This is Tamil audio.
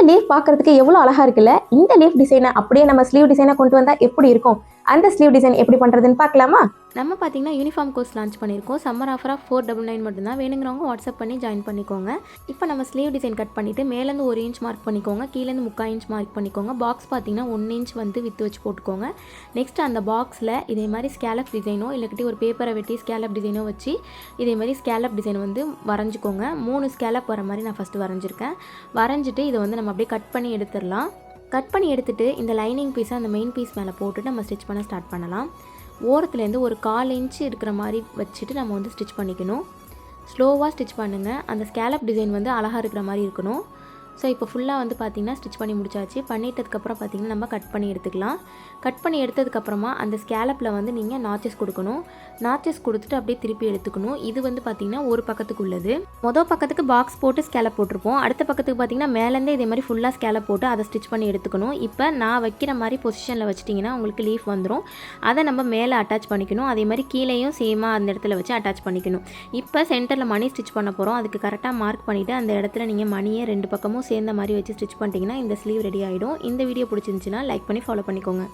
லீஃப் பார்க்கறதுக்கு எவ்வளோ அழகா இருக்குல்ல. இந்த லீஃப் டிசைனை அப்படியே நம்ம ஸ்லீவ் டிசைனை கொண்டு வந்தால் எப்படி இருக்கும்? அந்த ஸ்லீவ் டிசைன் எப்படி பண்ணுறதுன்னு பார்க்கலாமா? நம்ம பார்த்தீங்கன்னா யூனிஃபார்ம் கோர்ஸ் லான்ச் பண்ணியிருக்கோம். சம்மர் ஆஃபராக 499 மட்டும்தான். வேணுங்கிறவங்க வாட்ஸ்அப் பண்ணி ஜாயின் பண்ணிக்கோங்க. இப்போ நம்ம ஸ்லீவ் டிசைன் கட் பண்ணிவிட்டு மேலேருந்து 1 இன்ச் மார்க் பண்ணிக்கோங்க, கீழேருந்து 3/4 இன்ச் மார்க் பண்ணிக்கோங்க. பாக்ஸ் பார்த்தீங்கன்னா 1 இன்ச் வந்து வித்து வச்சு போட்டுக்கோங்க. நெக்ஸ்ட் அந்த பாக்ஸில் இதே மாதிரி ஸ்கேலப் டிசைனோ இல்லாட்டி ஒரு பேப்பரை வெட்டி ஸ்கேலப் டிசைனோ வச்சு இதே மாதிரி ஸ்கேலப் டிசைன் வந்து வரைஞ்சிக்கோங்க. 3 ஸ்கேலப் வர மாதிரி நான் ஃபஸ்ட்டு வரைஞ்சிருக்கேன். வரைஞ்சிட்டு இதை வந்து நம்ம அப்படியே கட் பண்ணி எடுத்துடலாம். கட் பண்ணி எடுத்துகிட்டு இந்த லைனிங் பீஸை அந்த மெயின் பீஸ் மேலே போட்டுட்டு நம்ம ஸ்டிச் பண்ண ஸ்டார்ட் பண்ணலாம். ஓரத்துலேருந்து ஒரு 1/4 இன்ச்சு இருக்கிற மாதிரி வச்சுட்டு நம்ம வந்து ஸ்டிச் பண்ணிக்கணும். ஸ்லோவாக ஸ்டிச் பண்ணுங்கள். அந்த ஸ்கேலப் டிசைன் வந்து அழகாக இருக்கிற மாதிரி இருக்கணும். ஸோ இப்போ ஃபுல்லாக வந்து பார்த்திங்கன்னா ஸ்டிச் பண்ணி முடிச்சாச்சு. பண்ணிட்டதுக்கப்புறம் பார்த்திங்கன்னா நம்ம கட் பண்ணி எடுத்துக்கலாம். கட் பண்ணி எடுத்ததுக்கப்புறமா அந்த ஸ்கேலப்பில் வந்து நீங்கள் நாச்சஸ் கொடுக்கணும். நாச்சஸ் கொடுத்துட்டு அப்படியே திருப்பி எடுத்துக்கணும். இது வந்து பார்த்திங்கன்னா ஒரு பக்கத்துக்கு உள்ளது. மொதல் பக்கத்துக்கு பாக்ஸ் போட்டு ஸ்கேலப் போட்டிருப்போம். அடுத்த பக்கத்துக்கு பார்த்திங்கன்னா மேலேருந்தே இதே மாதிரி ஃபுல்லாக ஸ்கேலப் போட்டு அதை ஸ்டிச் பண்ணி எடுத்துக்கணும். இப்போ நான் வைக்கிற மாதிரி பொசிஷனில் வச்சிட்டிங்கன்னா உங்களுக்கு லீஃப் வந்துடும். அதை நம்ம மேலே அட்டாச் பண்ணிக்கணும். அதே மாதிரி கீழேயும் சேமாக அந்த இடத்துல வச்சு அட்டாச் பண்ணிக்கணும். இப்போ சென்டரில் மணி ஸ்டிச் பண்ண போகிறோம். அதுக்கு கரெக்டாக மார்க் பண்ணிவிட்டு அந்த இடத்துல நீங்கள் மணியை 2 பக்கமும் சேர்ந்த மாதிரி வச்சு ஸ்டிச் பண்ணிட்டீங்கன்னா இந்த ஸ்லீவ் ரெடி ஆகிடும். இந்த வீடியோ பிடிச்சிருந்துச்சுன்னா லைக் பண்ணி ஃபாலோ பண்ணிக்கோங்க.